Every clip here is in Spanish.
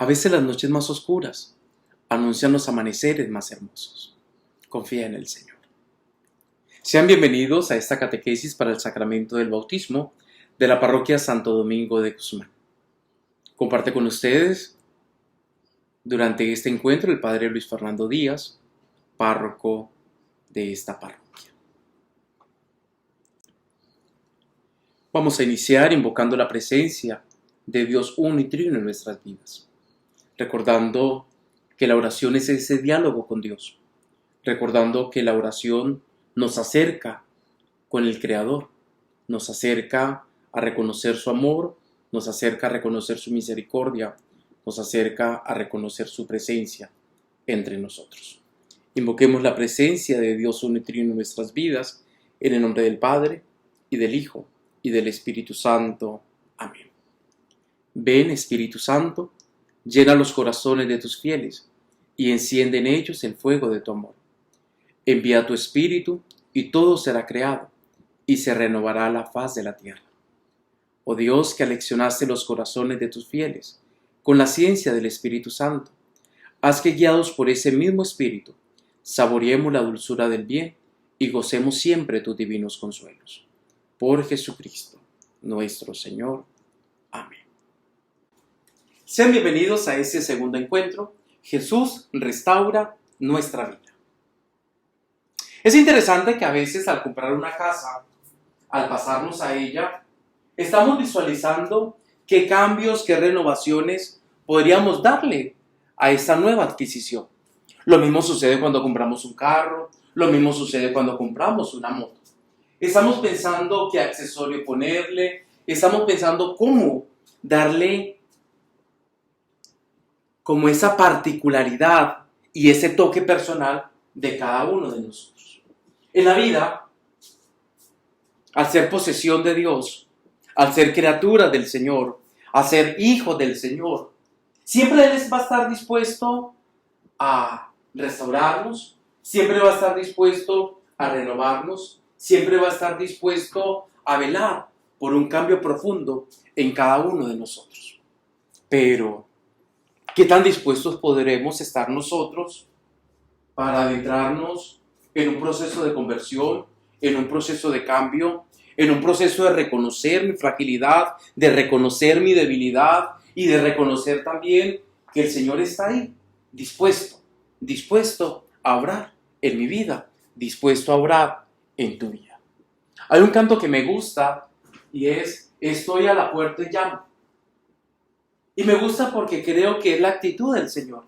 A veces las noches más oscuras anuncian los amaneceres más hermosos. Confía en el Señor. Sean bienvenidos a esta catequesis para el sacramento del bautismo de la parroquia Santo Domingo de Guzmán. Comparte con ustedes durante este encuentro el Padre Luis Fernando Díaz, párroco de esta parroquia. Vamos a iniciar invocando la presencia de Dios uno y trino en nuestras vidas, recordando que la oración es ese diálogo con Dios, recordando que la oración nos acerca con el Creador, nos acerca a reconocer su amor, nos acerca a reconocer su misericordia, nos acerca a reconocer su presencia entre nosotros. Invoquemos la presencia de Dios uno y trino en nuestras vidas, en el nombre del Padre, y del Hijo, y del Espíritu Santo. Amén. Ven, Espíritu Santo, llena los corazones de tus fieles, y enciende en ellos el fuego de tu amor. Envía tu Espíritu, y todo será creado, y se renovará la faz de la tierra. Oh Dios, que aleccionaste los corazones de tus fieles, con la ciencia del Espíritu Santo, haz que guiados por ese mismo Espíritu, saboreemos la dulzura del bien, y gocemos siempre tus divinos consuelos. Por Jesucristo, nuestro Señor. Amén. Sean bienvenidos a este segundo encuentro. Jesús restaura nuestra vida. Es interesante que a veces al comprar una casa, al pasarnos a ella, estamos visualizando qué cambios, qué renovaciones podríamos darle a esta nueva adquisición. Lo mismo sucede cuando compramos un carro, lo mismo sucede cuando compramos una moto. Estamos pensando qué accesorio ponerle, estamos pensando cómo darle como esa particularidad y ese toque personal de cada uno de nosotros. En la vida, al ser posesión de Dios, al ser criatura del Señor, al ser hijo del Señor, siempre Él va a estar dispuesto a restaurarnos, siempre va a estar dispuesto a renovarnos, siempre va a estar dispuesto a velar por un cambio profundo en cada uno de nosotros. Pero, ¿qué tan dispuestos podremos estar nosotros para adentrarnos en un proceso de conversión, en un proceso de cambio, en un proceso de reconocer mi fragilidad, de reconocer mi debilidad y de reconocer también que el Señor está ahí, dispuesto a obrar en mi vida, dispuesto a obrar en tu vida? Hay un canto que me gusta y es: estoy a la puerta y llamo. Y me gusta porque creo que es la actitud del Señor.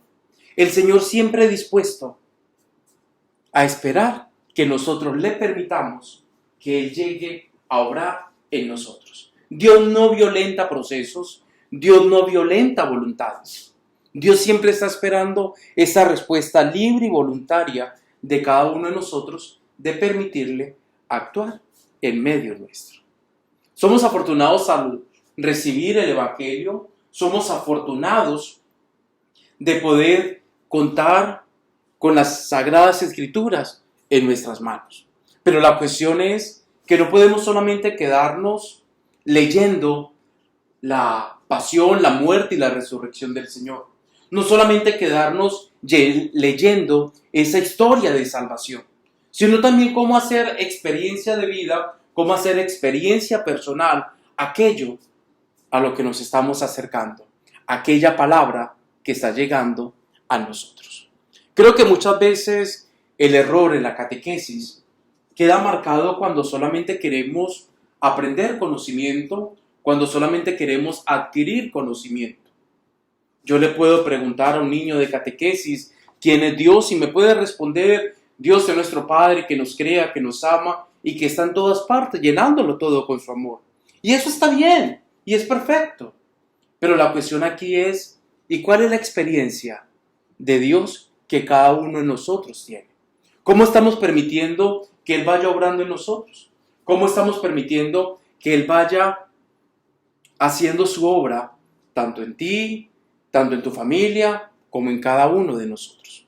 El Señor siempre dispuesto a esperar que nosotros le permitamos que Él llegue a obrar en nosotros. Dios no violenta procesos, Dios no violenta voluntades. Dios siempre está esperando esa respuesta libre y voluntaria de cada uno de nosotros de permitirle actuar en medio nuestro. Somos afortunados al recibir el Evangelio, somos afortunados de poder contar con las Sagradas Escrituras en nuestras manos. Pero la cuestión es que no podemos solamente quedarnos leyendo la pasión, la muerte y la resurrección del Señor. No solamente quedarnos leyendo esa historia de salvación, sino también cómo hacer experiencia de vida, cómo hacer experiencia personal aquello a lo que nos estamos acercando, aquella palabra que está llegando a nosotros. Creo que muchas veces el error en la catequesis queda marcado cuando solamente queremos aprender conocimiento, cuando solamente queremos adquirir conocimiento. Yo le puedo preguntar a un niño de catequesis quién es Dios y me puede responder: Dios es nuestro Padre que nos crea, que nos ama y que está en todas partes, llenándolo todo con su amor. Y eso está bien y es perfecto. Pero la cuestión aquí es: ¿y cuál es la experiencia de Dios que cada uno de nosotros tiene? ¿Cómo estamos permitiendo que Él vaya obrando en nosotros? ¿Cómo estamos permitiendo que Él vaya haciendo su obra, tanto en ti, tanto en tu familia, como en cada uno de nosotros?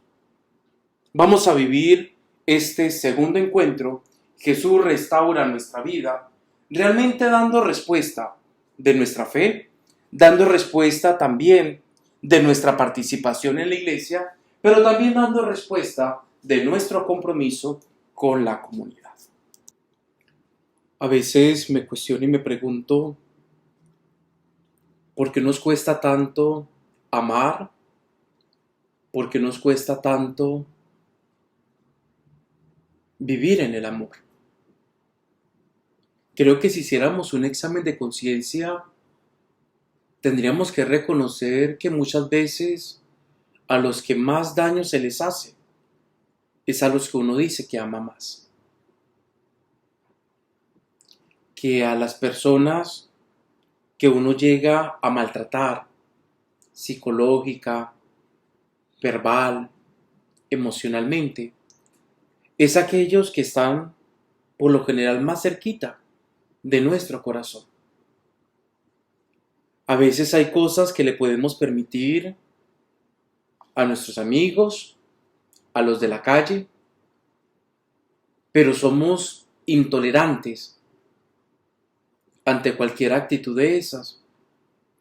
Vamos a vivir este segundo encuentro. Jesús restaura nuestra vida, realmente dando respuesta de nuestra fe, dando respuesta también de nuestra participación en la iglesia, pero también dando respuesta de nuestro compromiso con la comunidad. A veces me cuestiono y me pregunto, ¿por qué nos cuesta tanto amar? ¿Por qué nos cuesta tanto vivir en el amor? Creo que si hiciéramos un examen de conciencia, tendríamos que reconocer que muchas veces a los que más daño se les hace es a los que uno dice que ama más. Que a las personas que uno llega a maltratar, psicológica, verbal, emocionalmente, es aquellos que están por lo general más cerquita de nuestro corazón. A veces hay cosas que le podemos permitir a nuestros amigos, a los de la calle, pero somos intolerantes ante cualquier actitud de esas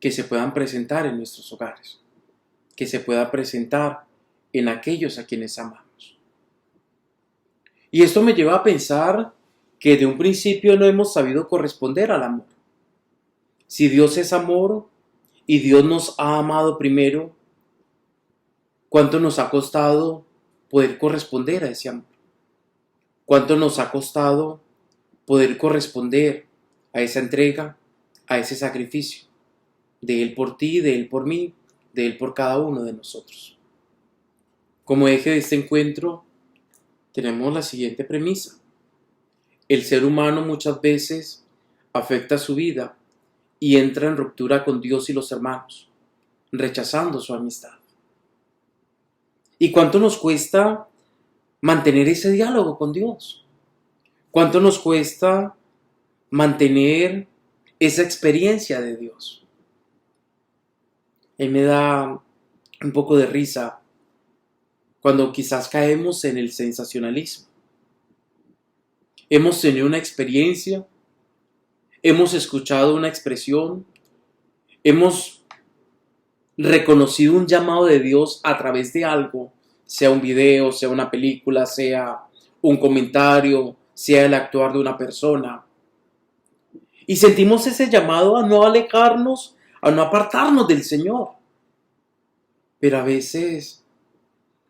que se puedan presentar en nuestros hogares, que se pueda presentar en aquellos a quienes amamos. Y esto me lleva a pensar que de un principio no hemos sabido corresponder al amor. Si Dios es amor y Dios nos ha amado primero, ¿cuánto nos ha costado poder corresponder a ese amor? ¿Cuánto nos ha costado poder corresponder a esa entrega, a ese sacrificio? De Él por ti, de Él por mí, de Él por cada uno de nosotros. Como eje de este encuentro, tenemos la siguiente premisa. El ser humano muchas veces afecta su vida y entra en ruptura con Dios y los hermanos, rechazando su amistad. ¿Y cuánto nos cuesta mantener ese diálogo con Dios? ¿Cuánto nos cuesta mantener esa experiencia de Dios? A mí me da un poco de risa cuando quizás caemos en el sensacionalismo. Hemos tenido una experiencia, hemos escuchado una expresión, hemos reconocido un llamado de Dios a través de algo, sea un video, sea una película, sea un comentario, sea el actuar de una persona. Y sentimos ese llamado a no alejarnos, a no apartarnos del Señor. Pero a veces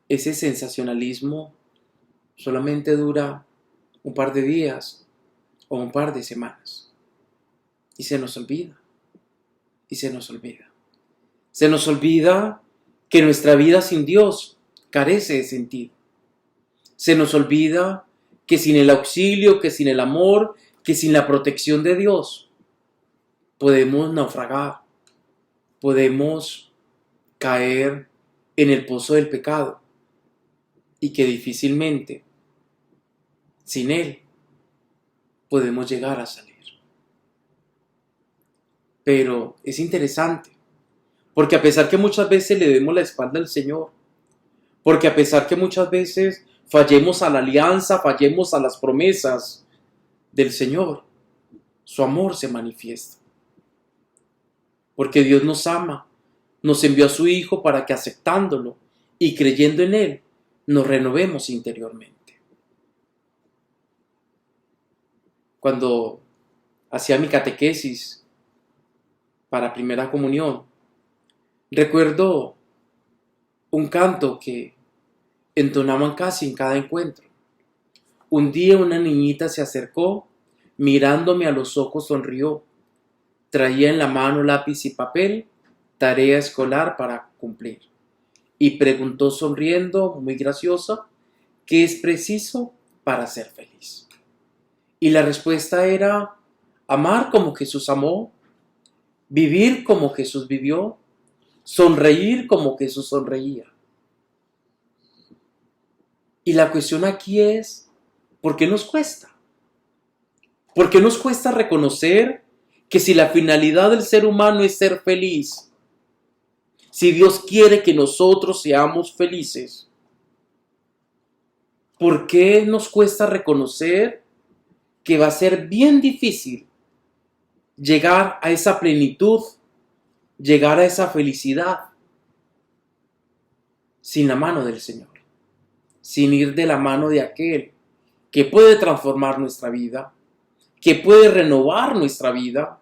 ese sensacionalismo solamente dura un par de días o un par de semanas. Y se nos olvida. Y se nos olvida. Se nos olvida que nuestra vida sin Dios carece de sentido. Se nos olvida que sin el auxilio, que sin el amor, que sin la protección de Dios, podemos naufragar, podemos caer en el pozo del pecado y que difícilmente, sin Él, podemos llegar a salir. Pero es interesante, porque a pesar que muchas veces le demos la espalda al Señor, porque a pesar que muchas veces fallemos a la alianza, fallemos a las promesas del Señor, su amor se manifiesta. Porque Dios nos ama, nos envió a su Hijo para que aceptándolo y creyendo en Él, nos renovemos interiormente. Cuando hacía mi catequesis para primera comunión, recuerdo un canto que entonaban casi en cada encuentro. Un día una niñita se acercó, mirándome a los ojos sonrió. Traía en la mano lápiz y papel, tarea escolar para cumplir. Y preguntó sonriendo, muy graciosa, ¿qué es preciso para ser feliz? Y la respuesta era amar como Jesús amó, vivir como Jesús vivió, sonreír como Jesús sonreía. Y la cuestión aquí es, ¿por qué nos cuesta? ¿Por qué nos cuesta reconocer que si la finalidad del ser humano es ser feliz, si Dios quiere que nosotros seamos felices, ¿por qué nos cuesta reconocer que va a ser bien difícil llegar a esa plenitud, llegar a esa felicidad sin la mano del Señor, sin ir de la mano de aquel que puede transformar nuestra vida, que puede renovar nuestra vida,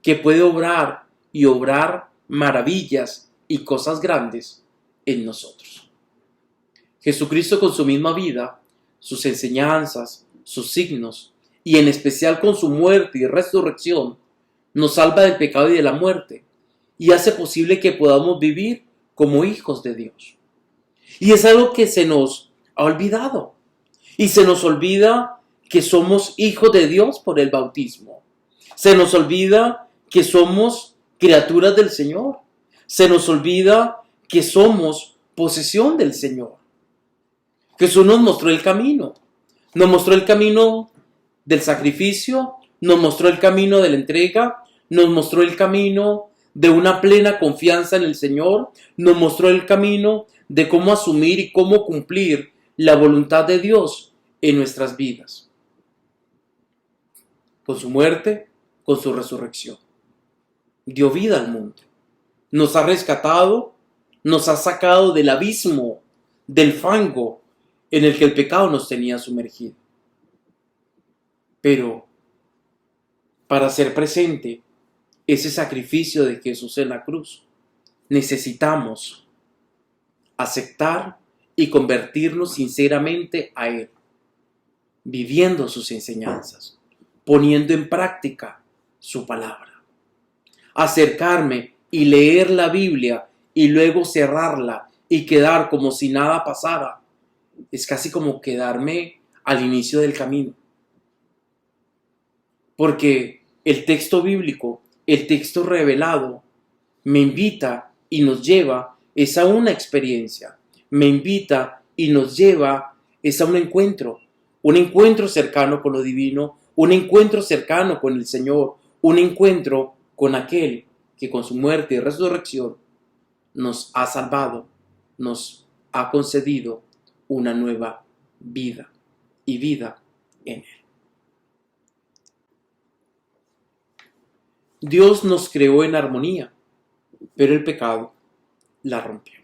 que puede obrar y obrar maravillas y cosas grandes en nosotros. Jesucristo, con su misma vida, sus enseñanzas, sus signos, y en especial con su muerte y resurrección, nos salva del pecado y de la muerte, y hace posible que podamos vivir como hijos de Dios. Y es algo que se nos ha olvidado. Y se nos olvida que somos hijos de Dios por el bautismo. Se nos olvida que somos criaturas del Señor. Se nos olvida que somos posesión del Señor. Jesús nos mostró el camino. Nos mostró el camino del sacrificio, nos mostró el camino de la entrega, nos mostró el camino de una plena confianza en el Señor, nos mostró el camino de cómo asumir y cómo cumplir la voluntad de Dios en nuestras vidas. Con su muerte, con su resurrección. Dio vida al mundo. Nos ha rescatado, nos ha sacado del abismo, del fango en el que el pecado nos tenía sumergido. Pero para hacer presente ese sacrificio de Jesús en la cruz, necesitamos aceptar y convertirnos sinceramente a Él, viviendo sus enseñanzas, poniendo en práctica su palabra. Acercarme y leer la Biblia y luego cerrarla y quedar como si nada pasara, es casi como quedarme al inicio del camino. Porque el texto bíblico, el texto revelado, me invita y nos lleva a una experiencia, me invita y nos lleva a un encuentro cercano con lo divino, un encuentro cercano con el Señor, un encuentro con aquel que con su muerte y resurrección nos ha salvado, nos ha concedido una nueva vida y vida en Él. Dios nos creó en armonía, pero el pecado la rompió.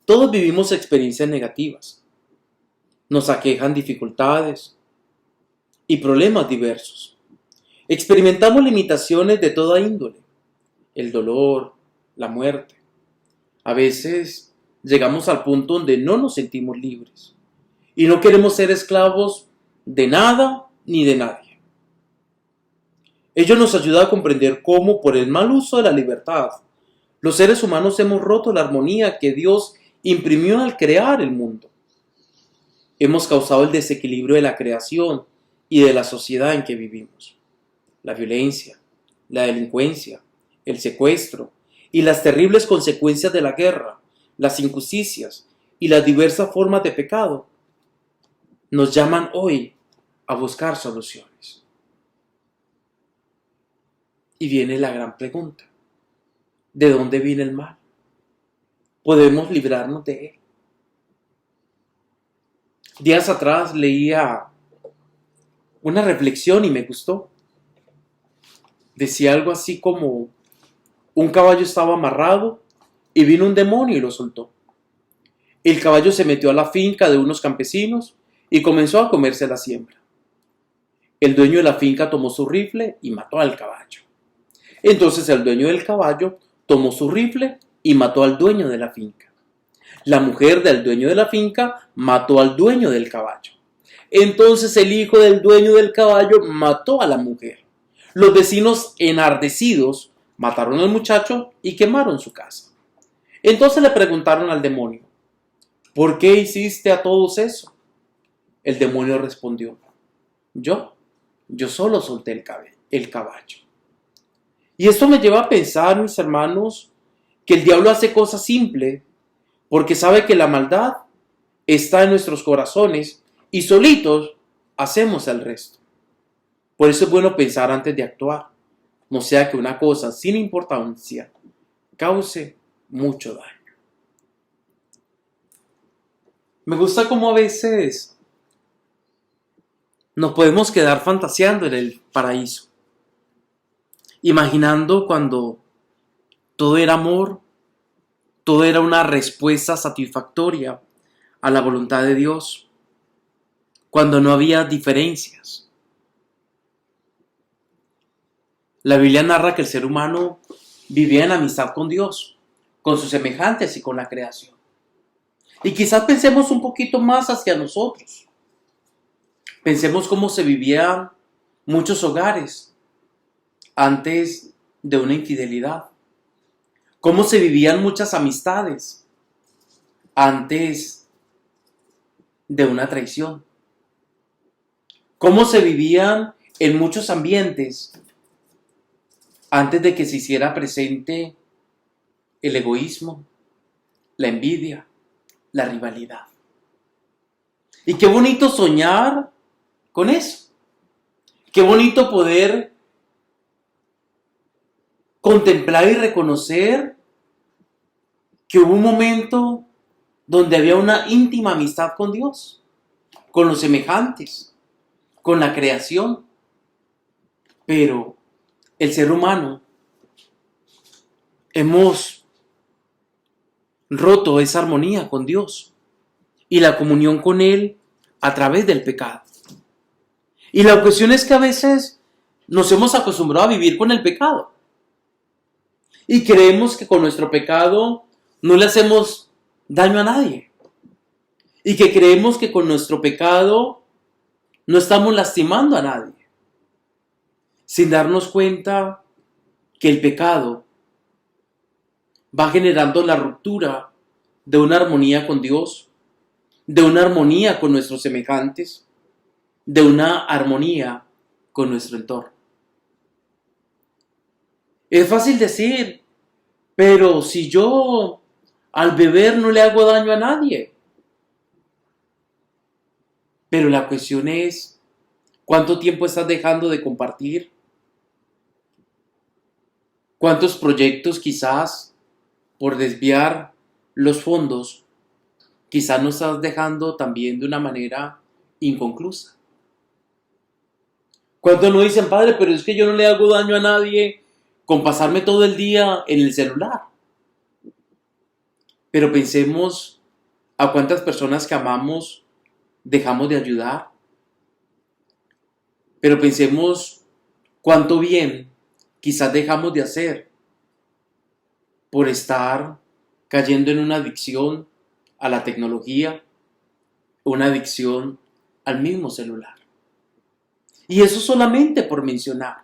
Todos vivimos experiencias negativas. Nos aquejan dificultades y problemas diversos. Experimentamos limitaciones de toda índole, el dolor, la muerte. A veces llegamos al punto donde no nos sentimos libres y no queremos ser esclavos de nada ni de nadie. Ello nos ayuda a comprender cómo, por el mal uso de la libertad, los seres humanos hemos roto la armonía que Dios imprimió al crear el mundo. Hemos causado el desequilibrio de la creación y de la sociedad en que vivimos. La violencia, la delincuencia, el secuestro y las terribles consecuencias de la guerra, las injusticias y las diversas formas de pecado nos llaman hoy a buscar soluciones. Y viene la gran pregunta: ¿de dónde viene el mal? ¿Podemos librarnos de él? Días atrás leía una reflexión y me gustó. Decía algo así como: un caballo estaba amarrado y vino un demonio y lo soltó. El caballo se metió a la finca de unos campesinos y comenzó a comerse la siembra. El dueño de la finca tomó su rifle y mató al caballo. Entonces el dueño del caballo tomó su rifle y mató al dueño de la finca. La mujer del dueño de la finca mató al dueño del caballo. Entonces el hijo del dueño del caballo mató a la mujer. Los vecinos, enardecidos, mataron al muchacho y quemaron su casa. Entonces le preguntaron al demonio: ¿por qué hiciste a todos eso? El demonio respondió: yo solo solté el caballo. Y esto me lleva a pensar, mis hermanos, que el diablo hace cosas simples porque sabe que la maldad está en nuestros corazones y solitos hacemos el resto. Por eso es bueno pensar antes de actuar, no sea que una cosa sin importancia cause mucho daño. Me gusta cómo a veces nos podemos quedar fantaseando en el paraíso, imaginando cuando todo era amor, todo era una respuesta satisfactoria a la voluntad de Dios, cuando no había diferencias. La Biblia narra que el ser humano vivía en amistad con Dios, con sus semejantes y con la creación. Y quizás pensemos un poquito más hacia nosotros. Pensemos cómo se vivían muchos hogares antes de una infidelidad. Cómo se vivían muchas amistades antes de una traición. Cómo se vivían en muchos ambientes antes de que se hiciera presente el egoísmo, la envidia, la rivalidad. Y qué bonito soñar con eso. Qué bonito poder contemplar y reconocer que hubo un momento donde había una íntima amistad con Dios, con los semejantes, con la creación. Pero el ser humano hemos roto esa armonía con Dios y la comunión con Él a través del pecado. Y la cuestión es que a veces nos hemos acostumbrado a vivir con el pecado. Y creemos que con nuestro pecado no le hacemos daño a nadie. Y que creemos que con nuestro pecado no estamos lastimando a nadie. Sin darnos cuenta que el pecado va generando la ruptura de una armonía con Dios, de una armonía con nuestros semejantes, de una armonía con nuestro entorno. Es fácil decir, pero si yo al beber no le hago daño a nadie. Pero la cuestión es, ¿cuánto tiempo estás dejando de compartir? ¿Cuántos proyectos quizás por desviar los fondos, quizás no estás dejando también de una manera inconclusa? ¿Cuántos no dicen, padre, pero es que yo no le hago daño a nadie con pasarme todo el día en el celular? Pero pensemos a cuántas personas que amamos dejamos de ayudar. Pero pensemos cuánto bien quizás dejamos de hacer por estar cayendo en una adicción a la tecnología, una adicción al mismo celular. Y eso solamente por mencionar.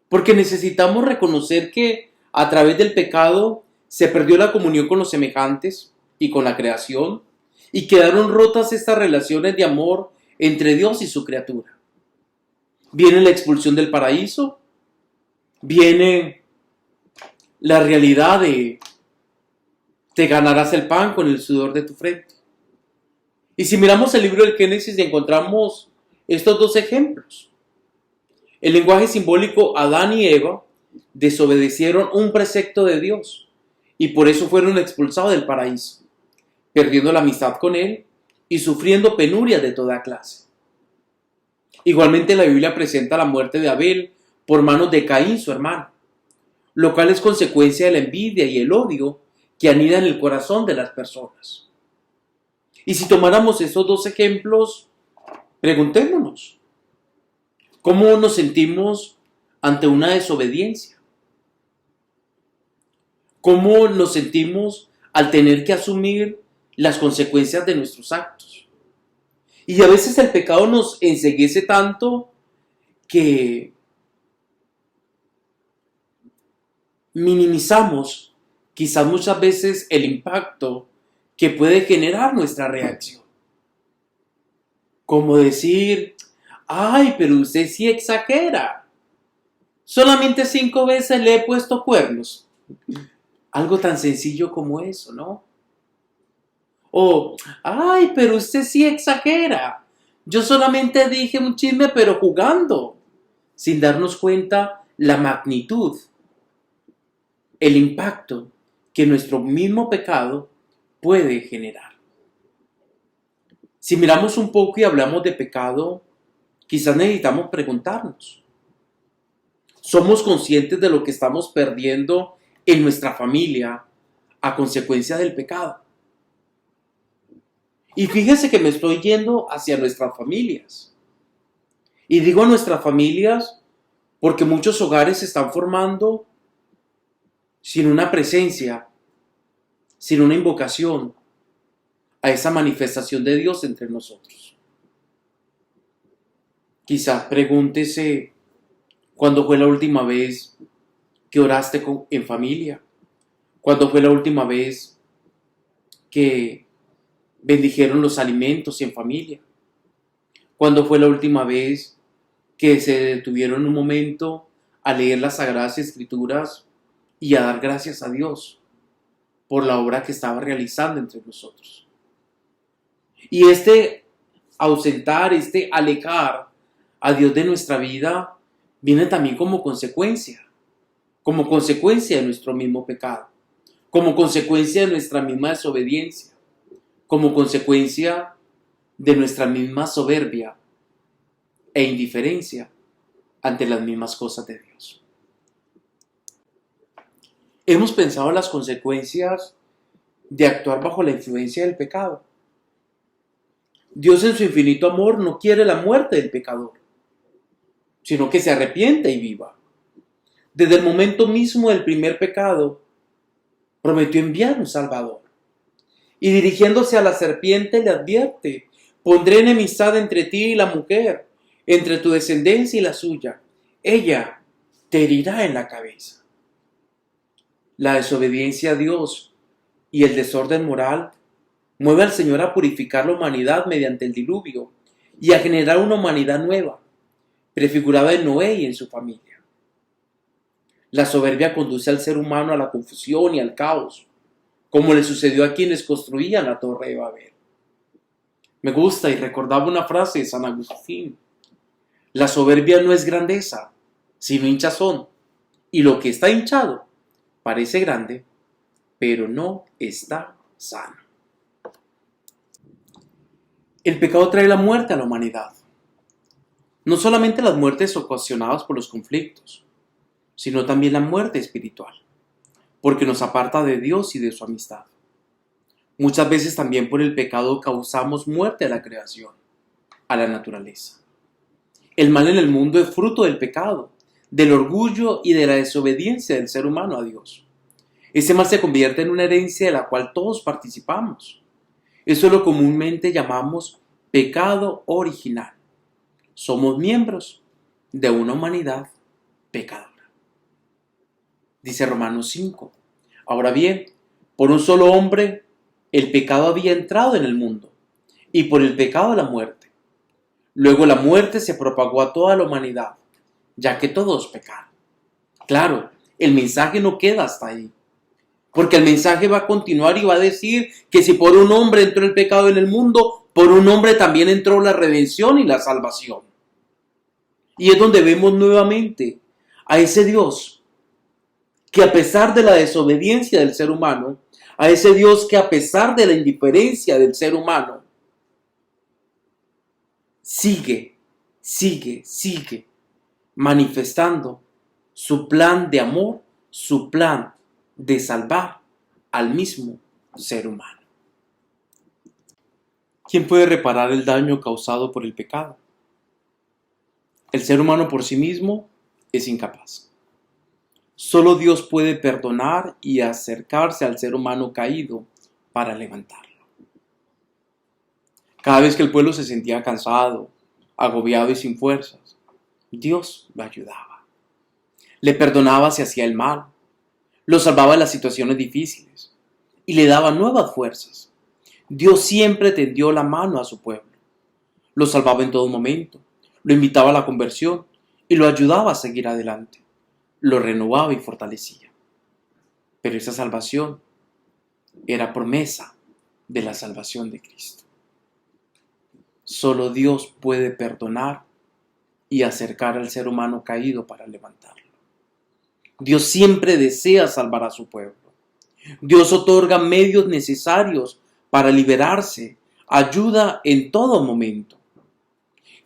Porque necesitamos reconocer que a través del pecado se perdió la comunión con los semejantes y con la creación, y quedaron rotas estas relaciones de amor entre Dios y su criatura. Viene la expulsión del paraíso, viene la realidad de te ganarás el pan con el sudor de tu frente. Y si miramos el libro del Génesis encontramos estos dos ejemplos. El lenguaje simbólico, Adán y Eva desobedecieron un precepto de Dios y por eso fueron expulsados del paraíso, perdiendo la amistad con Él y sufriendo penurias de toda clase. Igualmente la Biblia presenta la muerte de Abel por manos de Caín, su hermano, lo cual es consecuencia de la envidia y el odio que anida en el corazón de las personas. Y si tomáramos esos dos ejemplos, preguntémonos, ¿cómo nos sentimos ante una desobediencia? ¿Cómo nos sentimos al tener que asumir las consecuencias de nuestros actos? Y a veces el pecado nos enceguece tanto que minimizamos quizás muchas veces el impacto que puede generar nuestra reacción. Como decir, ay, pero usted sí exagera. Solamente 5 veces le he puesto cuernos. Algo tan sencillo como eso, ¿no? O, ay, pero usted sí exagera. Yo solamente dije un chisme, pero jugando, sin darnos cuenta la magnitud, el impacto que nuestro mismo pecado puede generar. Si miramos un poco y hablamos de pecado, quizás necesitamos preguntarnos, ¿somos conscientes de lo que estamos perdiendo en nuestra familia a consecuencia del pecado. Y fíjese que me estoy yendo hacia nuestras familias. Y digo nuestras familias porque muchos hogares se están formando sin una presencia, sin una invocación a esa manifestación de Dios entre nosotros. Quizás pregúntese cuándo fue la última vez que oraste en familia, cuándo fue la última vez que bendijeron los alimentos en familia, cuándo fue la última vez que se detuvieron un momento a leer las Sagradas Escrituras y a dar gracias a Dios por la obra que estaba realizando entre nosotros. Y este ausentar, este alejar a Dios de nuestra vida viene también como consecuencia de nuestro mismo pecado, como consecuencia de nuestra misma desobediencia, como consecuencia de nuestra misma soberbia e indiferencia ante las mismas cosas de Dios. Hemos pensado en las consecuencias de actuar bajo la influencia del pecado. Dios en su infinito amor no quiere la muerte del pecador, sino que se arrepienta y viva. Desde el momento mismo del primer pecado, prometió enviar un Salvador. Y dirigiéndose a la serpiente le advierte: pondré enemistad entre ti y la mujer, entre tu descendencia y la suya. Ella te herirá en la cabeza. La desobediencia a Dios y el desorden moral mueve al Señor a purificar la humanidad mediante el diluvio y a generar una humanidad nueva, prefigurada en Noé y en su familia. La soberbia conduce al ser humano a la confusión y al caos, como le sucedió a quienes construían la Torre de Babel. Me gusta y recordaba una frase de San Agustín: la soberbia no es grandeza, sino hinchazón, y lo que está hinchado parece grande, pero no está sano. El pecado trae la muerte a la humanidad. No solamente las muertes ocasionadas por los conflictos, sino también la muerte espiritual, porque nos aparta de Dios y de su amistad. Muchas veces también por el pecado causamos muerte a la creación, a la naturaleza. El mal en el mundo es fruto del pecado, del orgullo y de la desobediencia del ser humano a Dios. Ese mal se convierte en una herencia de la cual todos participamos. Eso es lo que comúnmente llamamos pecado original. Somos miembros de una humanidad pecadora. Dice Romanos 5. Ahora bien, por un solo hombre el pecado había entrado en el mundo, y por el pecado la muerte. Luego la muerte se propagó a toda la humanidad, ya que todos pecaron. Claro, el mensaje no queda hasta ahí, porque el mensaje va a continuar y va a decir que si por un hombre entró el pecado en el mundo, por un hombre también entró la redención y la salvación. Y es donde vemos nuevamente a ese Dios que a pesar de la desobediencia del ser humano, a ese Dios que a pesar de la indiferencia del ser humano, sigue manifestando su plan de amor, su plan de salvar al mismo ser humano. ¿Quién puede reparar el daño causado por el pecado? El ser humano por sí mismo es incapaz. Solo Dios puede perdonar y acercarse al ser humano caído para levantarlo. Cada vez que el pueblo se sentía cansado, agobiado y sin fuerzas, Dios lo ayudaba. Le perdonaba si hacía el mal, lo salvaba en las situaciones difíciles y le daba nuevas fuerzas. Dios siempre tendió la mano a su pueblo. Lo salvaba en todo momento, lo invitaba a la conversión y lo ayudaba a seguir adelante. Lo renovaba y fortalecía. Pero esa salvación era promesa de la salvación de Cristo. Solo Dios puede perdonar y acercar al ser humano caído para levantarlo. Dios siempre desea salvar a su pueblo. Dios otorga medios necesarios para liberarse, ayuda en todo momento.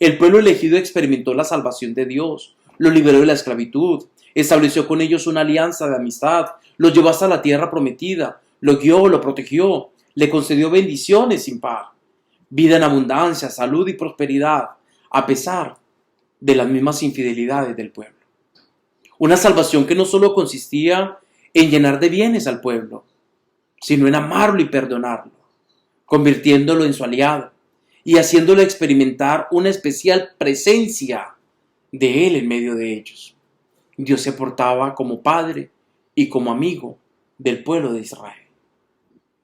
El pueblo elegido experimentó la salvación de Dios, lo liberó de la esclavitud, estableció con ellos una alianza de amistad, los llevó hasta la tierra prometida, lo guió, lo protegió, le concedió bendiciones sin par, vida en abundancia, salud y prosperidad, a pesar de las mismas infidelidades del pueblo. Una salvación que no solo consistía en llenar de bienes al pueblo, sino en amarlo y perdonarlo, convirtiéndolo en su aliado y haciéndolo experimentar una especial presencia de él en medio de ellos. Dios se portaba como padre y como amigo del pueblo de Israel.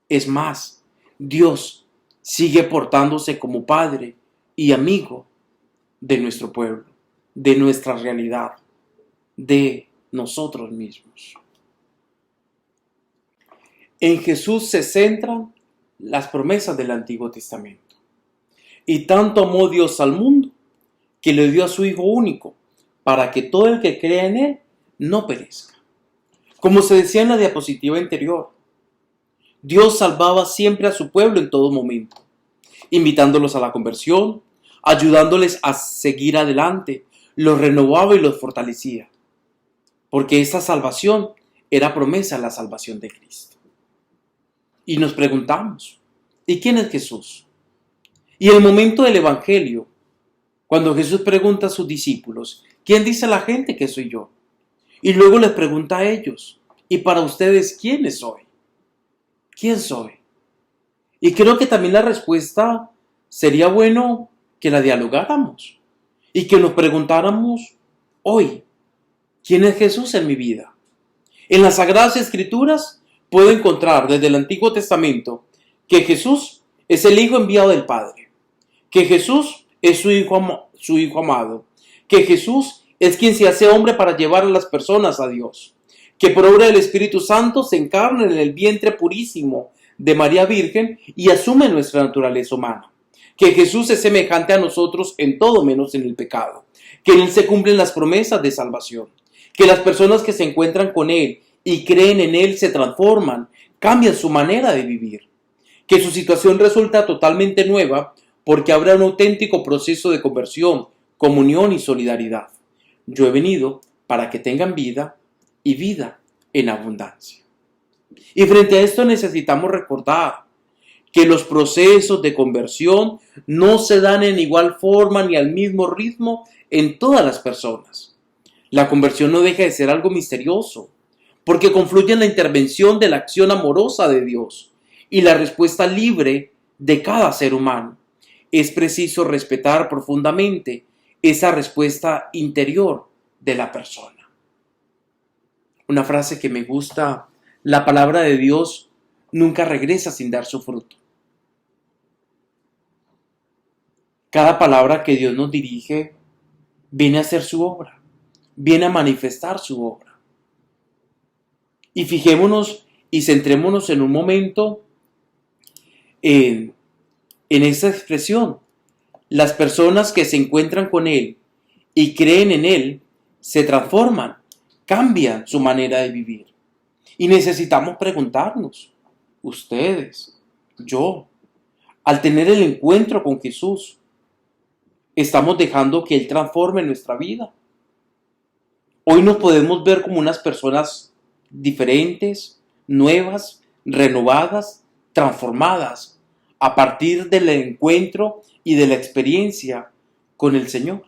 Es más, Dios sigue portándose como padre y amigo de nuestro pueblo, de nuestra realidad, de nosotros mismos. En Jesús se centran las promesas del Antiguo Testamento. Y tanto amó Dios al mundo que le dio a su Hijo único, para que todo el que crea en Él no perezca. Como se decía en la diapositiva anterior, Dios salvaba siempre a su pueblo en todo momento, invitándolos a la conversión, ayudándoles a seguir adelante, los renovaba y los fortalecía, porque esta salvación era promesa de la salvación de Cristo. Y nos preguntamos, ¿y quién es Jesús? Y en el momento del Evangelio, cuando Jesús pregunta a sus discípulos, ¿quién dice la gente que soy yo? Y luego les pregunta a ellos, ¿y para ustedes quiénes soy? ¿Quién soy? Y creo que también la respuesta sería bueno que la dialogáramos y que nos preguntáramos hoy, ¿quién es Jesús en mi vida? En las Sagradas Escrituras puedo encontrar desde el Antiguo Testamento que Jesús es el Hijo enviado del Padre, que Jesús es su hijo amado, que Jesús es quien se hace hombre para llevar a las personas a Dios, que por obra del Espíritu Santo se encarna en el vientre purísimo de María Virgen y asume nuestra naturaleza humana, que Jesús es semejante a nosotros en todo menos en el pecado, que en Él se cumplen las promesas de salvación, que las personas que se encuentran con Él y creen en Él se transforman, cambian su manera de vivir, que su situación resulta totalmente nueva porque habrá un auténtico proceso de conversión, comunión y solidaridad. Yo he venido para que tengan vida y vida en abundancia. Y frente a esto necesitamos recordar que los procesos de conversión no se dan en igual forma ni al mismo ritmo en todas las personas. La conversión no deja de ser algo misterioso, porque confluye en la intervención de la acción amorosa de Dios y la respuesta libre de cada ser humano. Es preciso respetar profundamente esa respuesta interior de la persona. Una frase que me gusta: la palabra de Dios nunca regresa sin dar su fruto. Cada palabra que Dios nos dirige viene a hacer su obra, viene a manifestar su obra. Y fijémonos y centrémonos en un momento en esa expresión. Las personas que se encuentran con Él y creen en Él se transforman, cambian su manera de vivir. Y necesitamos preguntarnos, ustedes, yo, al tener el encuentro con Jesús, ¿estamos dejando que Él transforme nuestra vida? Hoy nos podemos ver como unas personas diferentes, nuevas, renovadas, transformadas, a partir del encuentro y de la experiencia con el Señor.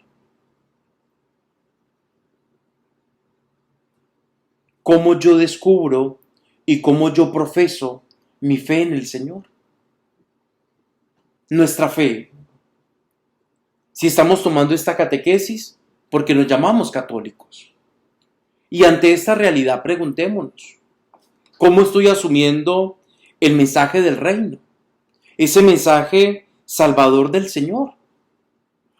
¿Cómo yo descubro y cómo yo profeso mi fe en el Señor? Nuestra fe. Si estamos tomando esta catequesis, porque nos llamamos católicos. Y ante esta realidad preguntémonos, ¿cómo estoy asumiendo el mensaje del reino? Ese mensaje salvador del Señor.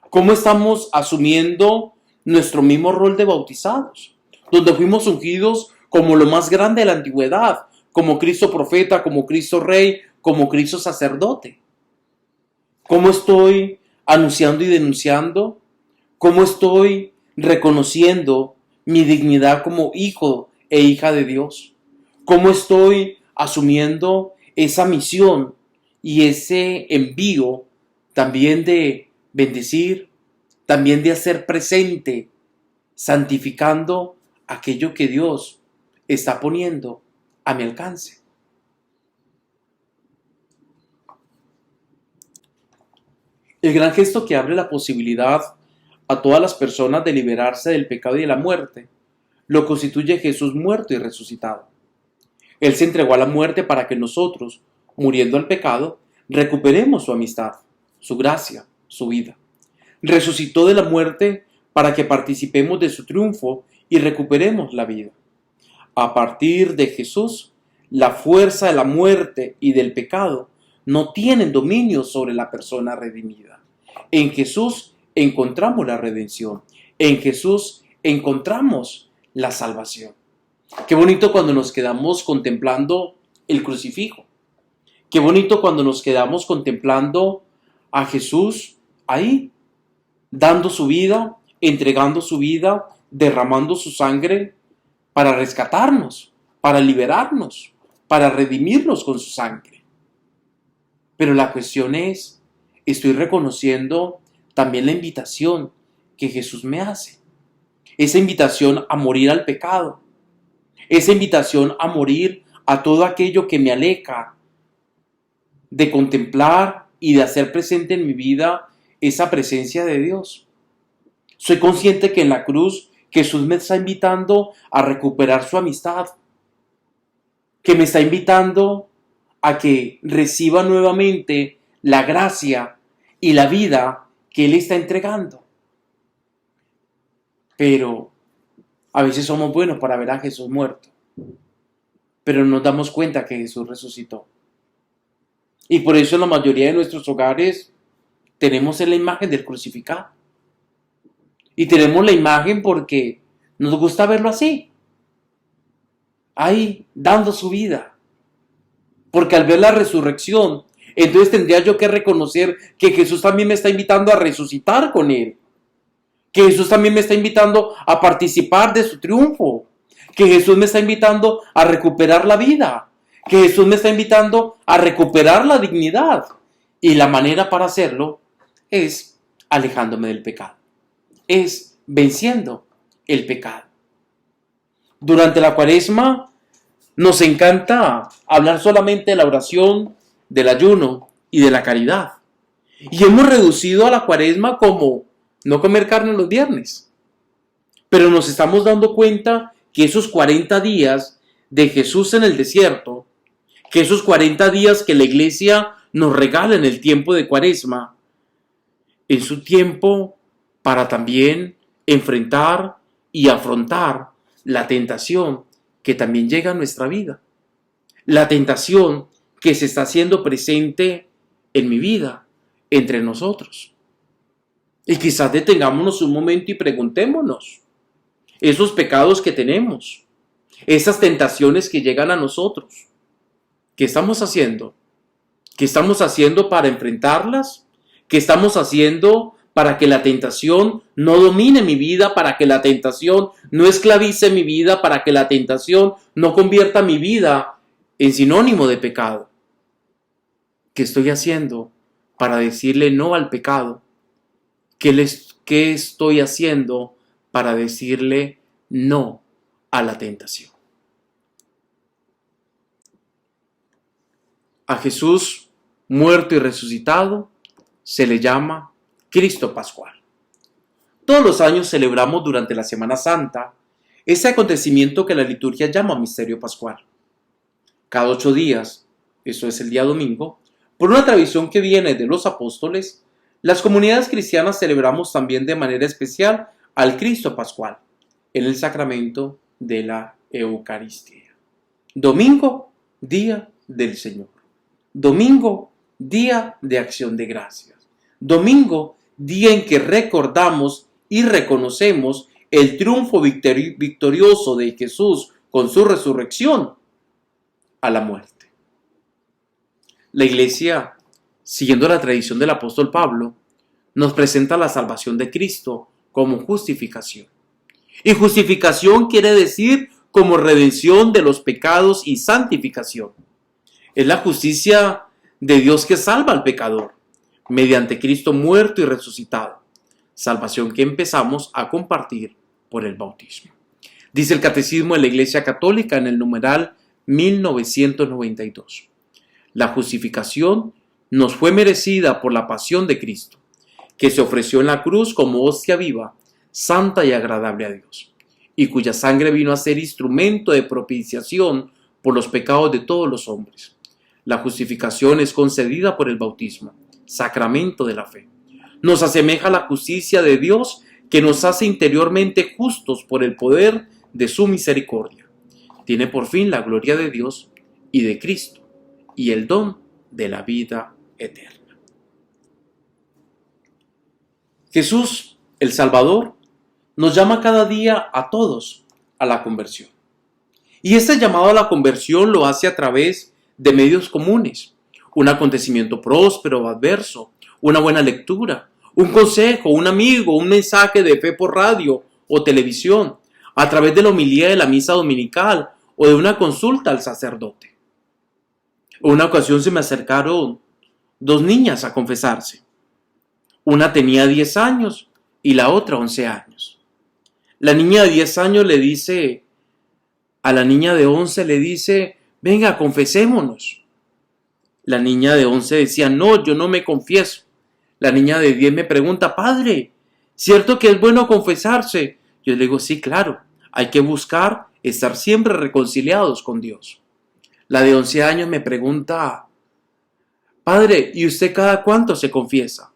¿Cómo estamos asumiendo nuestro mismo rol de bautizados? Donde fuimos ungidos como lo más grande de la antigüedad, como Cristo profeta, como Cristo rey, como Cristo sacerdote. ¿Cómo estoy anunciando y denunciando? ¿Cómo estoy reconociendo mi dignidad como hijo e hija de Dios? ¿Cómo estoy asumiendo esa misión y ese envío también de bendecir, también de hacer presente, santificando aquello que Dios está poniendo a mi alcance? El gran gesto que abre la posibilidad a todas las personas de liberarse del pecado y de la muerte lo constituye Jesús muerto y resucitado. Él se entregó a la muerte para que nosotros, muriendo al pecado, recuperemos su amistad, su gracia, su vida. Resucitó de la muerte para que participemos de su triunfo y recuperemos la vida. A partir de Jesús, la fuerza de la muerte y del pecado no tienen dominio sobre la persona redimida. En Jesús encontramos la redención. En Jesús encontramos la salvación. Qué bonito cuando nos quedamos contemplando el crucifijo. Qué bonito cuando nos quedamos contemplando a Jesús ahí, dando su vida, entregando su vida, derramando su sangre para rescatarnos, para liberarnos, para redimirnos con su sangre. Pero la cuestión es, estoy reconociendo también la invitación que Jesús me hace. Esa invitación a morir al pecado. Esa invitación a morir a todo aquello que me aleja de contemplar y de hacer presente en mi vida esa presencia de Dios. Soy consciente que en la cruz Jesús me está invitando a recuperar su amistad, que me está invitando a que reciba nuevamente la gracia y la vida que Él está entregando. Pero a veces somos buenos para ver a Jesús muerto, pero no nos damos cuenta que Jesús resucitó. Y por eso en la mayoría de nuestros hogares tenemos la imagen del crucificado. Y tenemos la imagen porque nos gusta verlo así, ahí, dando su vida. Porque al ver la resurrección, entonces tendría yo que reconocer que Jesús también me está invitando a resucitar con Él. Que Jesús también me está invitando a participar de su triunfo. Que Jesús me está invitando a recuperar la vida. Que Jesús me está invitando a recuperar la dignidad. Y la manera para hacerlo es alejándome del pecado. Es venciendo el pecado. Durante la Cuaresma nos encanta hablar solamente de la oración, del ayuno y de la caridad. Y hemos reducido a la Cuaresma como no comer carne los viernes. Pero nos estamos dando cuenta que esos 40 días de Jesús en el desierto, que esos 40 días que la Iglesia nos regala en el tiempo de Cuaresma, es su tiempo para también enfrentar y afrontar la tentación que también llega a nuestra vida. La tentación que se está haciendo presente en mi vida, entre nosotros. Y quizás detengámonos un momento y preguntémonos, esos pecados que tenemos, esas tentaciones que llegan a nosotros, ¿qué estamos haciendo? ¿Qué estamos haciendo para enfrentarlas? ¿Qué estamos haciendo para que la tentación no domine mi vida, para que la tentación no esclavice mi vida, para que la tentación no convierta mi vida en sinónimo de pecado? ¿Qué estoy haciendo para decirle no al pecado? ¿Qué estoy haciendo para decirle no a la tentación? A Jesús, muerto y resucitado, se le llama Cristo Pascual. Todos los años celebramos durante la Semana Santa ese acontecimiento que la liturgia llama misterio pascual. Cada 8 días, eso es el día domingo, por una tradición que viene de los apóstoles, las comunidades cristianas celebramos también de manera especial al Cristo Pascual en el sacramento de la Eucaristía. Domingo, día del Señor. Domingo, día de acción de gracias. Domingo, día en que recordamos y reconocemos el triunfo victorioso de Jesús con su resurrección a la muerte. La Iglesia, siguiendo la tradición del apóstol Pablo, nos presenta la salvación de Cristo como justificación. Y justificación quiere decir como redención de los pecados y santificación. Es la justicia de Dios que salva al pecador, mediante Cristo muerto y resucitado. Salvación que empezamos a compartir por el bautismo. Dice el Catecismo de la Iglesia Católica en el numeral 1992. La justificación nos fue merecida por la pasión de Cristo, que se ofreció en la cruz como hostia viva, santa y agradable a Dios, y cuya sangre vino a ser instrumento de propiciación por los pecados de todos los hombres. La justificación es concedida por el bautismo, sacramento de la fe. Nos asemeja a la justicia de Dios, que nos hace interiormente justos por el poder de su misericordia. Tiene por fin la gloria de Dios y de Cristo, y el don de la vida eterna. Jesús, el Salvador, nos llama cada día a todos a la conversión. Y este llamado a la conversión lo hace a través de medios comunes: un acontecimiento próspero o adverso, una buena lectura, un consejo, un amigo, un mensaje de fe por radio o televisión, a través de la homilía de la misa dominical o de una consulta al sacerdote. En una ocasión se me acercaron dos niñas a confesarse. Una tenía 10 años y la otra 11 años. La niña de 10 años le dice a la niña de 11, le dice: venga, confesémonos. La niña de 11 decía: no, yo no me confieso. La niña de 10 me pregunta: padre, ¿cierto que es bueno confesarse? Yo le digo: sí, claro, hay que buscar estar siempre reconciliados con Dios. La de 11 años me pregunta: padre, ¿y usted cada cuánto se confiesa?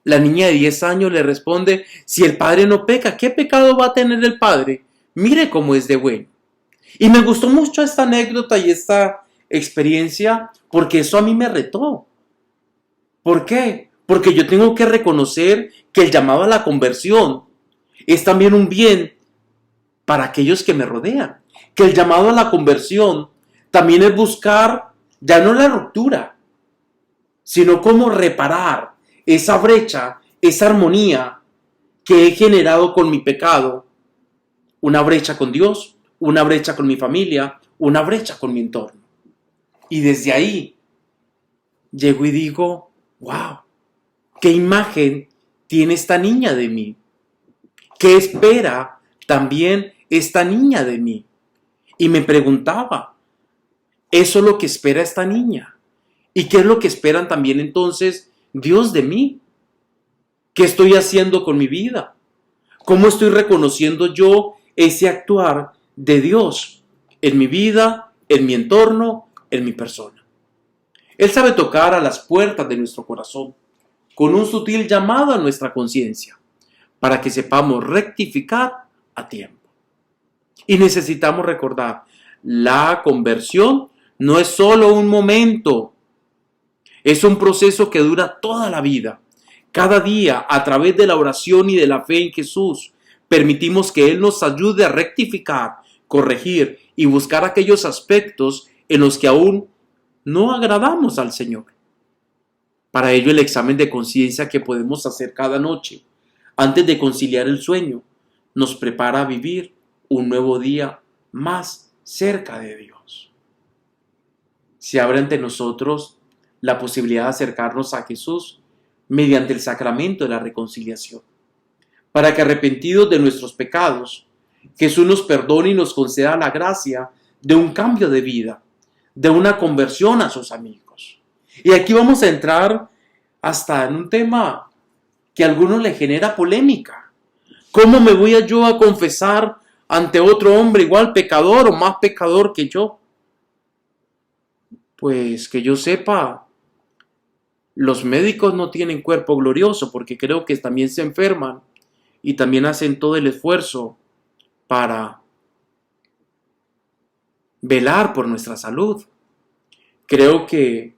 La niña de 10 años le responde: si el padre no peca, ¿qué pecado va a tener el padre? Mire cómo es de bueno. Y me gustó mucho esta anécdota y esta experiencia, porque eso a mí me retó. ¿Por qué? Porque yo tengo que reconocer que el llamado a la conversión es también un bien para aquellos que me rodean. Que el llamado a la conversión también es buscar ya no la ruptura, sino cómo reparar esa brecha, esa armonía que he generado con mi pecado. Una brecha con Dios, una brecha con mi familia, una brecha con mi entorno. Y desde ahí llego y digo: wow, ¿qué imagen tiene esta niña de mí? ¿Qué espera también esta niña de mí? Y me preguntaba, ¿eso es lo que espera esta niña? ¿Y qué es lo que esperan también entonces Dios de mí? ¿Qué estoy haciendo con mi vida? ¿Cómo estoy reconociendo yo ese actuar de Dios en mi vida, en mi entorno, en mi persona? Él sabe tocar a las puertas de nuestro corazón con un sutil llamado a nuestra conciencia para que sepamos rectificar a tiempo. Y necesitamos recordar, la conversión no es solo un momento, es un proceso que dura toda la vida. Cada día, a través de la oración y de la fe en Jesús, permitimos que Él nos ayude a rectificar, corregir y buscar aquellos aspectos en los que aún no agradamos al Señor. Para ello, el examen de conciencia que podemos hacer cada noche, antes de conciliar el sueño, nos prepara a vivir un nuevo día más cerca de Dios. Se abre ante nosotros la posibilidad de acercarnos a Jesús mediante el sacramento de la reconciliación, para que, arrepentidos de nuestros pecados, Jesús nos perdone y nos conceda la gracia de un cambio de vida, de una conversión a sus amigos. Y aquí vamos a entrar hasta en un tema que a algunos le genera polémica. ¿Cómo me voy yo a confesar ante otro hombre igual pecador o más pecador que yo? Pues que yo sepa, los médicos no tienen cuerpo glorioso, porque creo que también se enferman y también hacen todo el esfuerzo para velar por nuestra salud. Creo que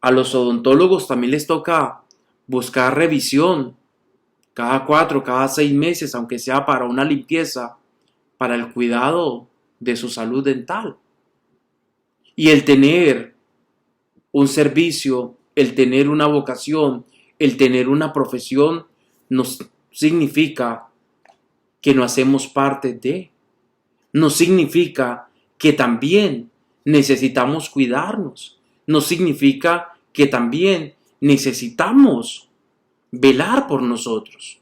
a los odontólogos también les toca buscar revisión cada 4, cada 6 meses, aunque sea para una limpieza, para el cuidado de su salud dental. Y el tener un servicio, el tener una vocación, el tener una profesión, nos significa que no hacemos parte de. No significa que también necesitamos cuidarnos. No significa que también necesitamos velar por nosotros.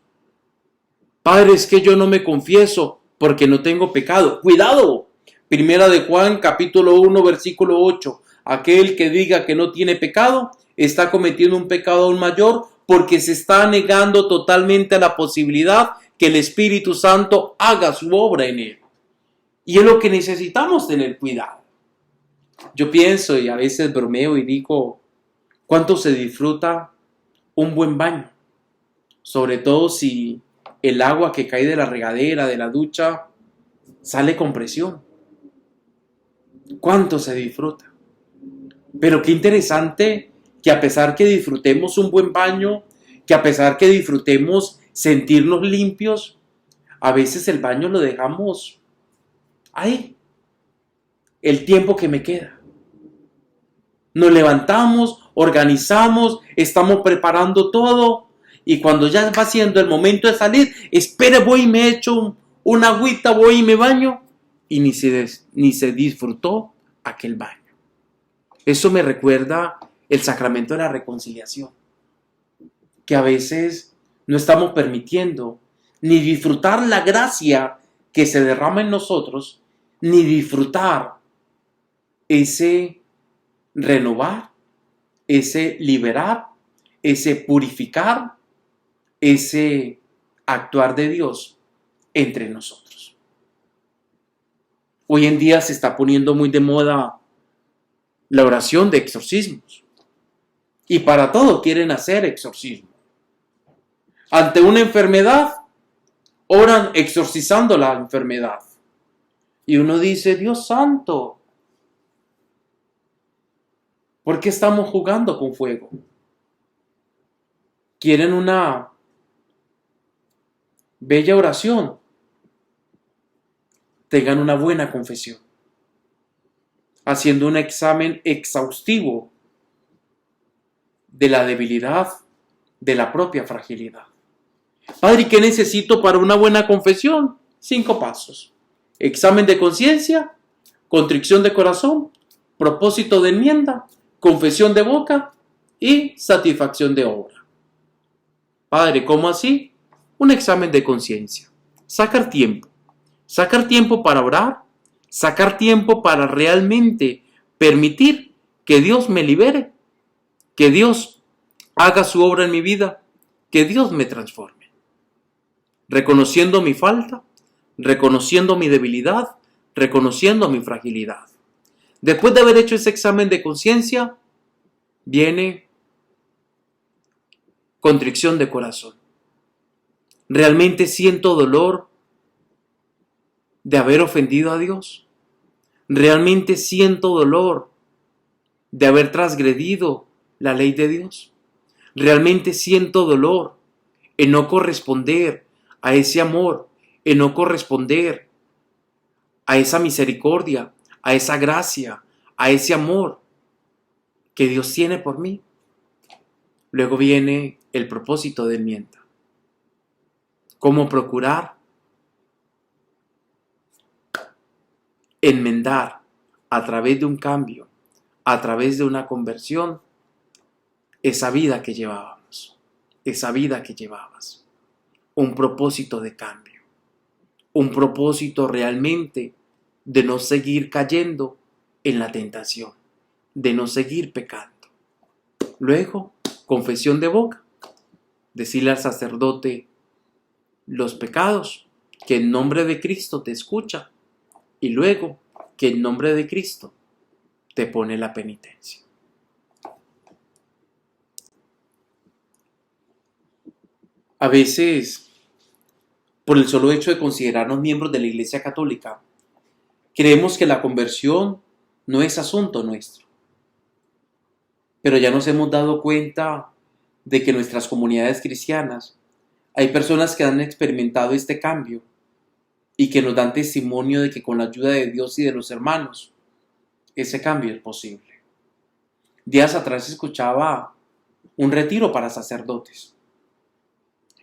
Padre, es que yo no me confieso porque no tengo pecado. ¡Cuidado! Primera de Juan, capítulo 1, versículo 8. Aquel que diga que no tiene pecado está cometiendo un pecado aún mayor, porque se está negando totalmente a la posibilidad que el Espíritu Santo haga su obra en él. Y es lo que necesitamos tener cuidado. Yo pienso y a veces bromeo y digo, ¿cuánto se disfruta un buen baño? Sobre todo si el agua que cae de la regadera, de la ducha, sale con presión. ¿Cuánto se disfruta? Pero qué interesante que a pesar que disfrutemos un buen baño, que a pesar que disfrutemos sentirnos limpios, a veces el baño lo dejamos ahí, el tiempo que me queda. Nos levantamos, organizamos, estamos preparando todo y cuando ya va siendo el momento de salir, espere, voy y me echo una agüita, voy y me baño y ni se disfrutó aquel baño. Eso me recuerda el sacramento de la reconciliación, que a veces no estamos permitiendo ni disfrutar la gracia que se derrama en nosotros, ni disfrutar ese renovar, ese liberar, ese purificar, ese actuar de Dios entre nosotros. Hoy en día se está poniendo muy de moda la oración de exorcismos. Y para todo quieren hacer exorcismo. Ante una enfermedad, oran exorcizando la enfermedad. Y uno dice, Dios santo, ¿por qué estamos jugando con fuego? ¿Quieren una bella oración? Tengan una buena confesión, haciendo un examen exhaustivo de la debilidad, de la propia fragilidad. Padre, ¿y qué necesito para una buena confesión? 5 pasos. Examen de conciencia, contrición de corazón, propósito de enmienda, confesión de boca y satisfacción de obra. Padre, ¿cómo así? Un examen de conciencia. Sacar tiempo para orar, sacar tiempo para realmente permitir que Dios me libere, que Dios haga su obra en mi vida, que Dios me transforme. Reconociendo mi falta, reconociendo mi debilidad, reconociendo mi fragilidad. Después de haber hecho ese examen de conciencia, viene contrición de corazón. ¿Realmente siento dolor de haber ofendido a Dios? ¿Realmente siento dolor de haber transgredido la ley de Dios? ¿Realmente siento dolor en no corresponder a ese amor, en no corresponder a esa misericordia, a esa gracia, a ese amor que Dios tiene por mí? Luego viene el propósito de enmienda. ¿Cómo procurar enmendar a través de un cambio, a través de una conversión, esa vida que llevábamos, esa vida que llevabas? Un propósito de cambio, un propósito realmente de no seguir cayendo en la tentación, de no seguir pecando. Luego, confesión de boca, decirle al sacerdote los pecados, que en nombre de Cristo te escucha, y luego que en nombre de Cristo te pone la penitencia. A veces, por el solo hecho de considerarnos miembros de la Iglesia Católica, creemos que la conversión no es asunto nuestro. Pero ya nos hemos dado cuenta de que en nuestras comunidades cristianas hay personas que han experimentado este cambio y que nos dan testimonio de que con la ayuda de Dios y de los hermanos, ese cambio es posible. Días atrás escuchaba un retiro para sacerdotes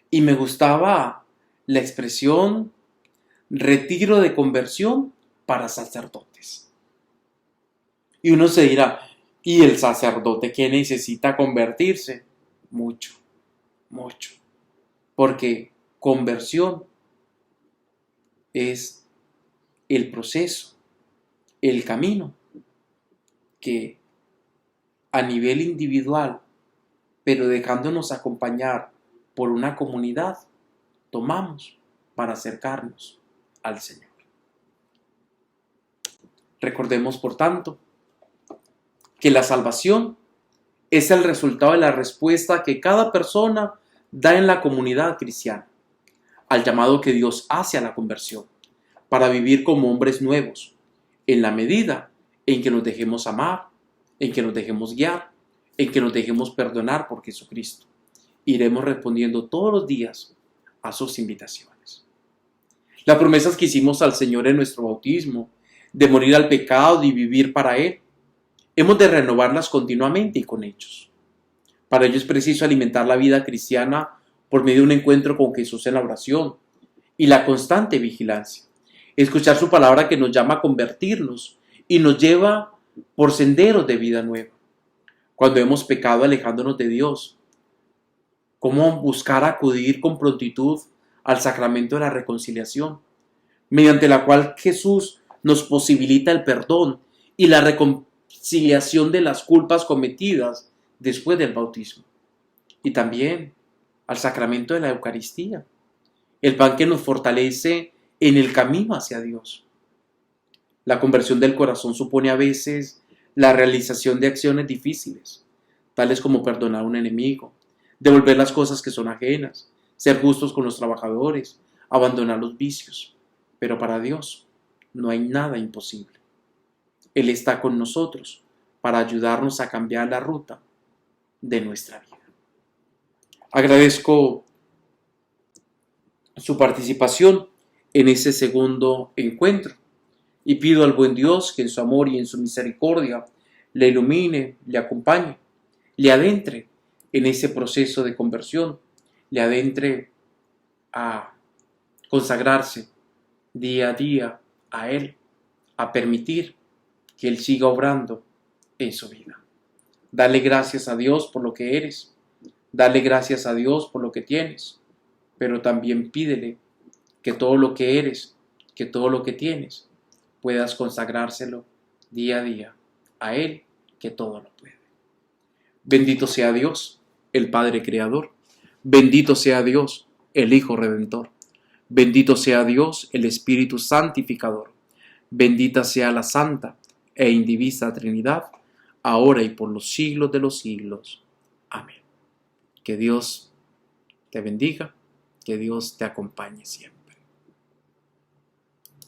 y me gustaba la expresión retiro de conversión para sacerdotes. Y uno se dirá, ¿y el sacerdote qué necesita convertirse? Mucho, mucho. Porque conversión es el proceso, el camino que a nivel individual pero dejándonos acompañar por una comunidad, tomamos para acercarnos al Señor. Recordemos, por tanto, que la salvación es el resultado de la respuesta que cada persona da en la comunidad cristiana al llamado que Dios hace a la conversión, para vivir como hombres nuevos, en la medida en que nos dejemos amar, en que nos dejemos guiar, en que nos dejemos perdonar por Jesucristo. Iremos respondiendo todos los días a sus invitaciones. Las promesas que hicimos al Señor en nuestro bautismo, de morir al pecado y vivir para Él, hemos de renovarlas continuamente y con hechos. Para ello es preciso alimentar la vida cristiana por medio de un encuentro con Jesús en la oración y la constante vigilancia. Escuchar su palabra que nos llama a convertirnos y nos lleva por senderos de vida nueva. Cuando hemos pecado alejándonos de Dios, ¿cómo buscar acudir con prontitud al sacramento de la reconciliación, mediante la cual Jesús nos posibilita el perdón y la reconciliación de las culpas cometidas después del bautismo? Y también al sacramento de la Eucaristía, el pan que nos fortalece en el camino hacia Dios. La conversión del corazón supone a veces la realización de acciones difíciles, tales como perdonar a un enemigo, devolver las cosas que son ajenas, ser justos con los trabajadores, abandonar los vicios. Pero para Dios no hay nada imposible. Él está con nosotros para ayudarnos a cambiar la ruta de nuestra vida. Agradezco su participación en ese segundo encuentro y pido al buen Dios que en su amor y en su misericordia le ilumine, le acompañe, le adentre en ese proceso de conversión, le adentre a consagrarse día a día a Él, a permitir que Él siga obrando en su vida. Dale gracias a Dios por lo que eres, dale gracias a Dios por lo que tienes, pero también pídele que todo lo que eres, que todo lo que tienes, puedas consagrárselo día a día a Él, que todo lo puede. Bendito sea Dios, el Padre Creador. Bendito sea Dios, el Hijo Redentor. Bendito sea Dios, el Espíritu Santificador. Bendita sea la Santa e Indivisa Trinidad, ahora y por los siglos de los siglos. Amén. Que Dios te bendiga, que Dios te acompañe siempre.